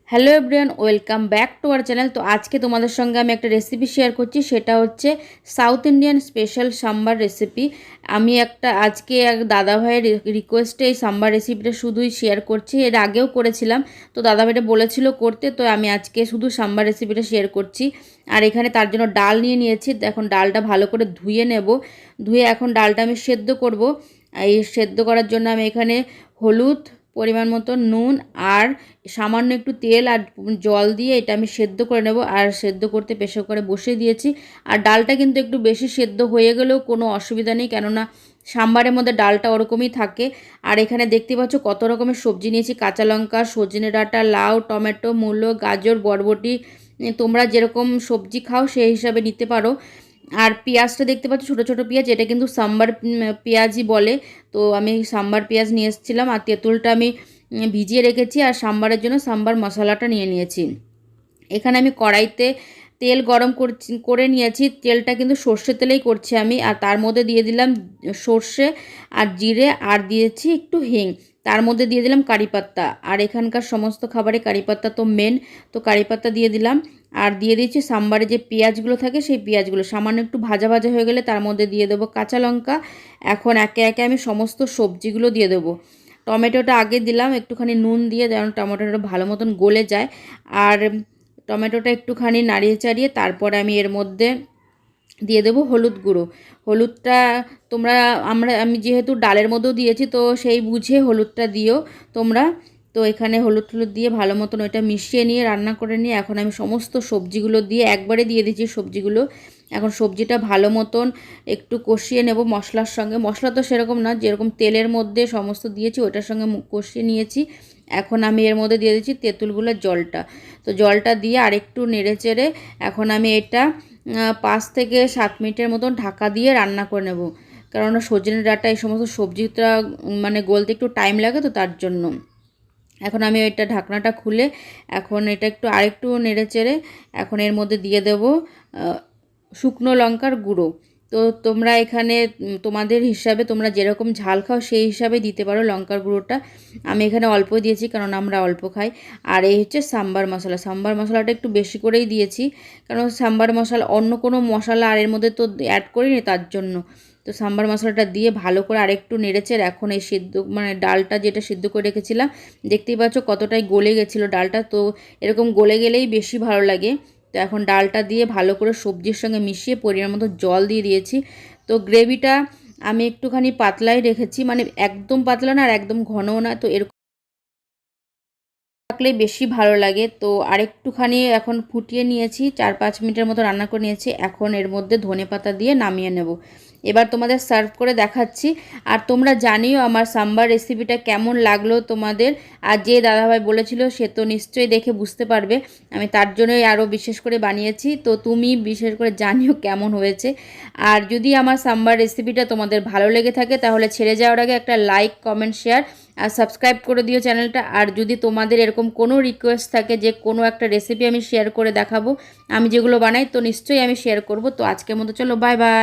Hello everyone, welcome back to our channel. তো আজকে তোমাদের সঙ্গে আমি একটা রেসিপি শেয়ার করছি, সেটা হচ্ছে south Indian special sambar recipe. আমি আজকে এক দাদাভাইয়ের রিকোয়েস্টে এই সাম্বার রেসিপিটা শুধুই শেয়ার করছি। এর আগেও করেছিলাম, তো দাদাভাইটা বলেছিল করতে, তো আমি আজকে শুধু সাম্বার রেসিপিটা শেয়ার করছি। আর এখানে তার জন্য ডাল নিয়ে নিয়েছি। এখন ডালটা ভালো করে ধুয়ে নেব। ধুয়ে এখন ডালটা আমি সেদ্ধ করব। এই সেদ্ধ করার জন্য আমি এখানে হলুদ, পরিমাণ মতো নুন আর সামান্য একটু তেল আর জল দিয়ে এটা আমি সেদ্ধ করে নেব। আর সেদ্ধ করতে প্রেসার কুকারে বসিয়ে দিয়েছি। আর ডালটা কিন্তু একটু বেশি সেদ্ধ হয়ে গেলেও কোনো অসুবিধা নেই, কেননা সাম্বারের মধ্যে ডালটা ওরকমই থাকে। আর এখানে দেখতে পাচ্ছ কত রকমের সবজি নিয়েছি, কাঁচা লঙ্কা, সজনে ডাঁটা, লাউ, টমেটো, মূলো, গাজর, বরবটি। তোমরা যেরকম সবজি খাও সেই হিসাবে নিতে পারো। আর পেঁয়াজটা দেখতে পাচ্ছ ছোটো ছোটো পেঁয়াজ, এটা কিন্তু সাম্বার পেঁয়াজই বলে। তো আমি সাম্বার পেঁয়াজ নিয়ে এসেছিলাম। আর তেঁতুলটা আমি ভিজিয়ে রেখেছি। আর সাম্বারের জন্য সাম্বার মশলাটা নিয়ে নিয়েছি। এখানে আমি কড়াইতে তেল গরম করে নিয়েছি। তেলটা কিন্তু সর্ষে তেলেই করছি আমি। আর তার মধ্যে দিয়ে দিলাম সর্ষে আর জিরে, আর দিয়েছি একটু হিং। তার মধ্যে দিয়ে দিলাম কারি পাত্তা। আর এখানকার সমস্ত খাবারে কারি পাত্তা তো মেন, তো কারি পাত্তা দিয়ে দিলাম। আর দিয়ে দিচ্ছি সাম্বারে যে পেঁয়াজগুলো থাকে সেই পেঁয়াজগুলো সামান্য একটু ভাজা ভাজা হয়ে গেলে তার মধ্যে দিয়ে দেবো কাঁচা লঙ্কা। এখন একে একে আমি সমস্ত সবজিগুলো দিয়ে দেবো। টমেটোটা আগে দিলাম একটুখানি নুন দিয়ে, যেন টমেটোটা ভালো মতন গলে যায়। আর টমেটোটা একটুখানি নাড়িয়ে চাড়িয়ে তারপরে আমি এর মধ্যে দিয়ে দেবো হলুদ গুঁড়ো। হলুদটা আমি যেহেতু ডালের মধ্যেও দিয়েছি, তো সেই বুঝে হলুদটা দিও তোমরা। তো এখানে হলুদ দিয়ে ভালো মতন ওইটা মিশিয়ে নিয়ে রান্না করে নিয়ে এখন আমি সমস্ত সবজিগুলো দিয়ে একবারে দিয়ে দিচ্ছি সবজিগুলো। এখন সবজিটা ভালো মতন একটু কষিয়ে নেব মশলার সঙ্গে। মশলা তো সেরকম না, যেরকম তেলের মধ্যে সমস্ত দিয়েছি ওইটার সঙ্গে কষিয়ে নিয়েছি। এখন আমি এর মধ্যে দিয়ে দিচ্ছি তেঁতুলগুলোর জলটা। তো জলটা দিয়ে আরেকটু নেড়ে চেড়ে এখন আমি এটা 5 থেকে 7 মিনিটের মতন ঢাকা দিয়ে রান্না করে নেব। কেননা সজনে ডাঁটা এই সমস্ত সবজিটা মানে গলতে একটু টাইম লাগে, তো তার জন্য। এখন আমি এটা ঢাকনাটা খুলে এখন এটা আরেকটু নেড়ে চেড়ে এখন এর মধ্যে দিয়ে দেব শুকনো লঙ্কার গুঁড়ো। তো তোমরা এখানে তোমাদের হিসাবে তোমরা যেরকম ঝাল খাও সেই হিসাবে দিতে পারো লঙ্কার গুঁড়োটা। আমি এখানে অল্প দিয়েছি কারণ আমরা অল্প খাই। আর এই হচ্ছে সাম্বার মশলা। সাম্বার মশলাটা একটু বেশি করেই দিয়েছি, কারণ সাম্বার মশলা অন্য কোনো মশলা আর এর মধ্যে তো অ্যাড করিনি, তার জন্য। তো সাম্বার মশলাটা দিয়ে ভালো করে আরেকটু নেড়েচেড়ে এখন এই ডালটা যেটা সিদ্ধ করে রেখেছিলাম, দেখতেই পাচ্ছ কতটাই গলে গেছিলো ডালটা। তো এরকম গলে গেলেই বেশি ভালো লাগে। তো এখন ডালটা দিয়ে ভালো করে সবজির সঙ্গে মিশিয়ে পরিমাণ মতো জল দিয়ে দিয়েছি। তো গ্রেভিটা আমি একটুখানি পাতলাই রেখেছি, মানে একদম পাতলা না আর একদম ঘনও না, তো এরকম থাকলে বেশি ভালো লাগে। তো আরেকটুখানি এখন ফুটিয়ে নিয়েছি, 4-5 মিনিটের মতো রান্না করে নিয়েছি। এখন এর মধ্যে ধনেপাতা দিয়ে নামিয়ে নেব। এবার তোমাদের সার্ভ করে দেখাচ্ছি। আর তোমরা জানিও আমার সাম্বার রেসিপিটা কেমন লাগলো তোমাদের। আর যে দাদাভাই বলেছিল সে তো নিশ্চয়ই দেখে বুঝতে পারবে, আমি তার জন্যই আরও বিশেষ করে বানিয়েছি। তো তুমি বিশেষ করে জানিও কেমন হয়েছে। আর যদি আমার সাম্বার রেসিপিটা তোমাদের ভালো লেগে থাকে তাহলে ছেড়ে যাওয়ার আগে একটা লাইক, কমেন্ট, শেয়ার আর সাবস্ক্রাইব করে দিও চ্যানেলটা। আর যদি তোমাদের এরকম কোনো রিকোয়েস্ট থাকে যে কোনো একটা রেসিপি আমি শেয়ার করে দেখাবো, আমি যেগুলো বানাই, তো নিশ্চয়ই আমি শেয়ার করব। তো আজকের মতো চলো, বাই বাই।